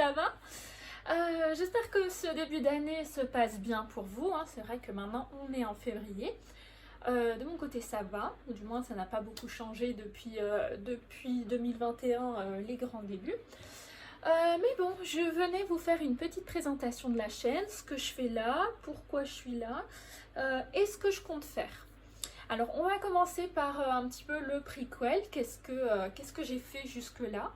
ça va? J'espère que ce début d'année se passe bien pour vous, hein. C'est vrai que maintenant on est en février. De mon côté ça va, ou du moins ça n'a pas beaucoup changé depuis 2021, les grands débuts. Mais bon, je venais vous faire une petite présentation de la chaîne, ce que je fais là, pourquoi je suis là, et ce que je compte faire. Alors on va commencer par un petit peu le prequel, qu'est-ce que j'ai fait jusque-là.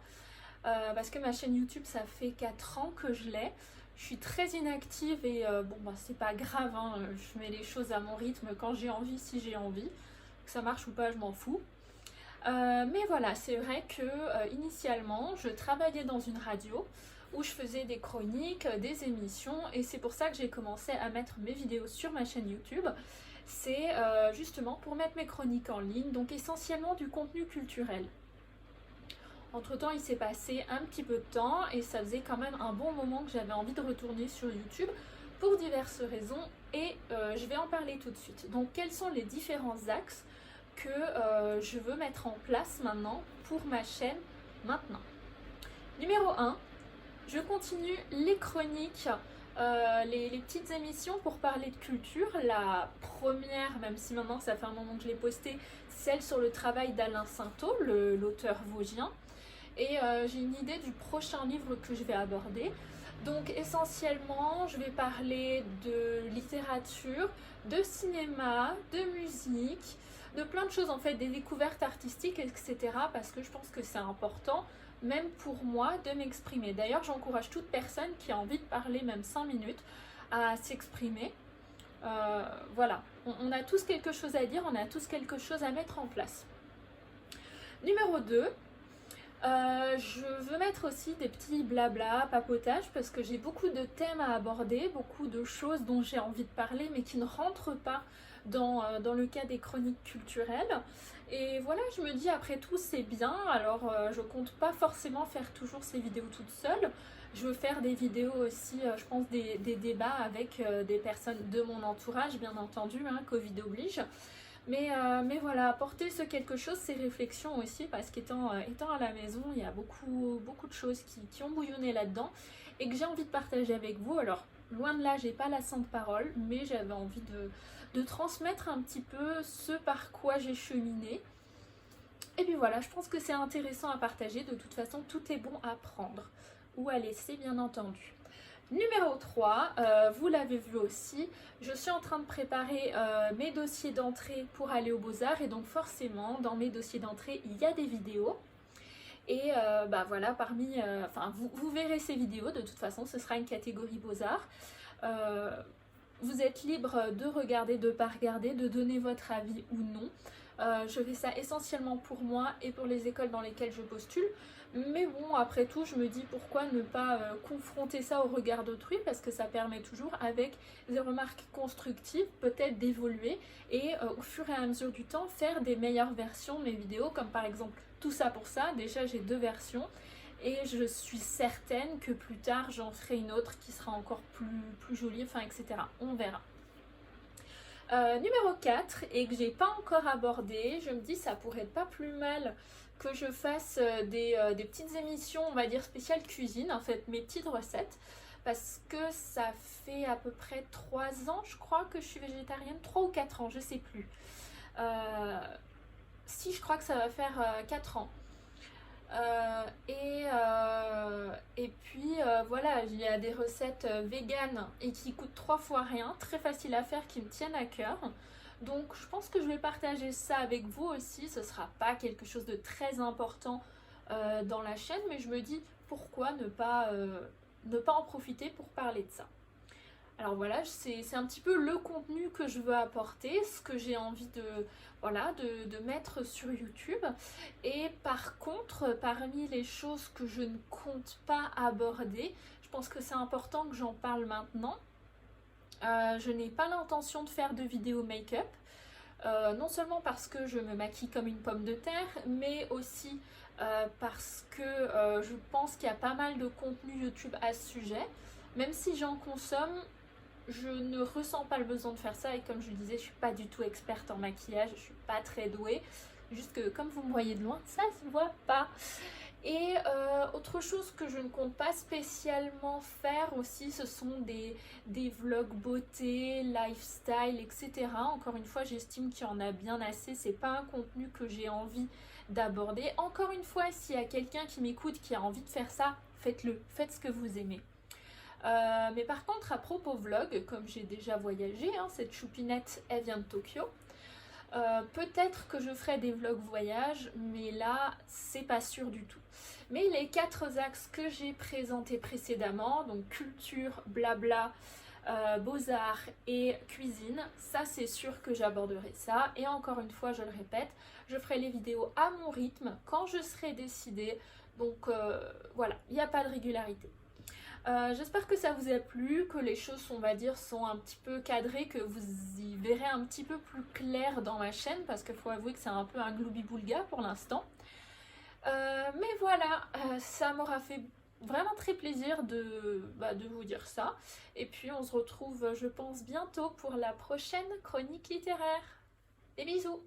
Parce que ma chaîne YouTube ça fait 4 ans que je l'ai. Je suis très inactive et bon bah c'est pas grave, hein, je mets les choses à mon rythme quand j'ai envie, si j'ai envie. Que ça marche ou pas, je m'en fous. Mais voilà, c'est vrai que initialement je travaillais dans une radio où je faisais des chroniques, des émissions, et c'est pour ça que j'ai commencé à mettre mes vidéos sur ma chaîne YouTube. C'est justement pour mettre mes chroniques en ligne, donc essentiellement du contenu culturel. Entre temps il s'est passé un petit peu de temps et ça faisait quand même un bon moment que j'avais envie de retourner sur YouTube pour diverses raisons, et je vais en parler tout de suite. Donc quels sont les différents axes que je veux mettre en place maintenant pour ma chaîne maintenant. Numéro 1, je continue les chroniques, les petites émissions pour parler de culture. La première, même si maintenant ça fait un moment que je l'ai postée, celle sur le travail d'Alain Sainteau, l'auteur vosgien. Et j'ai une idée du prochain livre que je vais aborder. Donc essentiellement, je vais parler de littérature, de cinéma, de musique, de plein de choses en fait, des découvertes artistiques, etc. Parce que je pense que c'est important, même pour moi, de m'exprimer. D'ailleurs, j'encourage toute personne qui a envie de parler même 5 minutes à s'exprimer. Voilà, on a tous quelque chose à dire, on a tous quelque chose à mettre en place. Numéro 2, je veux mettre aussi des petits blabla, papotages, parce que j'ai beaucoup de thèmes à aborder, beaucoup de choses dont j'ai envie de parler, mais qui ne rentrent pas dans le cas des chroniques culturelles. Et voilà, je me dis après tout c'est bien, alors je compte pas forcément faire toujours ces vidéos toute seule. Je veux faire des vidéos aussi, je pense des débats avec des personnes de mon entourage, bien entendu, hein, Covid oblige. Mais voilà, apporter ce quelque chose, ces réflexions aussi, parce qu'étant à la maison, il y a beaucoup de choses qui ont bouillonné là-dedans et que j'ai envie de partager avec vous. Alors, loin de là, j'ai pas la sainte parole, mais j'avais envie de transmettre un petit peu ce par quoi j'ai cheminé. Et puis voilà, je pense que c'est intéressant à partager. De toute façon, tout est bon à prendre ou à laisser, bien entendu. Numéro 3, vous l'avez vu aussi, je suis en train de préparer mes dossiers d'entrée pour aller aux Beaux-Arts, et donc forcément dans mes dossiers d'entrée il y a des vidéos. Et bah voilà, vous verrez ces vidéos, de toute façon ce sera une catégorie Beaux-Arts. Vous êtes libre de regarder, de ne pas regarder, de donner votre avis ou non. Je fais ça essentiellement pour moi et pour les écoles dans lesquelles je postule. Mais bon, après tout, je me dis pourquoi ne pas confronter ça au regard d'autrui, parce que ça permet toujours, avec des remarques constructives, peut-être d'évoluer et au fur et à mesure du temps, faire des meilleures versions de mes vidéos, comme par exemple tout ça pour ça. Déjà, j'ai 2 versions et je suis certaine que plus tard, j'en ferai une autre qui sera encore plus jolie, enfin, etc. On verra. Numéro 4, et que j'ai pas encore abordé, je me dis ça pourrait être pas plus mal que je fasse des petites émissions, on va dire spéciales cuisine, en fait mes petites recettes, parce que ça fait à peu près 3 ans je crois que je suis végétarienne, 3 ou 4 ans, je sais plus. Si, je crois que ça va faire 4 ans. Et puis voilà, il y a des recettes véganes et qui coûtent 3 fois rien, très faciles à faire, qui me tiennent à cœur. Donc je pense que je vais partager ça avec vous aussi. Ce sera pas quelque chose de très important dans la chaîne, mais je me dis pourquoi ne pas en profiter pour parler de ça. Alors voilà, c'est un petit peu le contenu que je veux apporter, ce que j'ai envie de mettre sur YouTube. Et par contre, parmi les choses que je ne compte pas aborder, je pense que c'est important que j'en parle maintenant. Je n'ai pas l'intention de faire de vidéo make-up. Non seulement parce que je me maquille comme une pomme de terre, mais aussi parce que je pense qu'il y a pas mal de contenu YouTube à ce sujet. Même si j'en consomme, je ne ressens pas le besoin de faire ça, et comme je le disais, je suis pas du tout experte en maquillage, je suis pas très douée. juste que comme vous me voyez de loin, ça se voit pas. Et autre chose que je ne compte pas spécialement faire aussi, ce sont des vlogs beauté, lifestyle, etc. Encore une fois, j'estime qu'il y en a bien assez, c'est pas un contenu que j'ai envie d'aborder. Encore une fois, s'il y a quelqu'un qui m'écoute qui a envie de faire ça, faites-le, faites ce que vous aimez. Mais par contre, à propos vlog, comme j'ai déjà voyagé, hein, cette choupinette, elle vient de Tokyo. Peut-être que je ferai des vlogs voyage, mais là, c'est pas sûr du tout. Mais les 4 axes que j'ai présentés précédemment, donc culture, blabla, beaux-arts et cuisine, ça c'est sûr que j'aborderai ça. Et encore une fois, je le répète, je ferai les vidéos à mon rythme, quand je serai décidée. Donc voilà, il n'y a pas de régularité. J'espère que ça vous a plu, que les choses, on va dire, sont un petit peu cadrées, que vous y verrez un petit peu plus clair dans ma chaîne, parce qu'il faut avouer que c'est un peu un gloubi-boulga pour l'instant. Mais voilà, ça m'aura fait vraiment très plaisir de vous dire ça. Et puis on se retrouve, je pense, bientôt pour la prochaine chronique littéraire. Des bisous!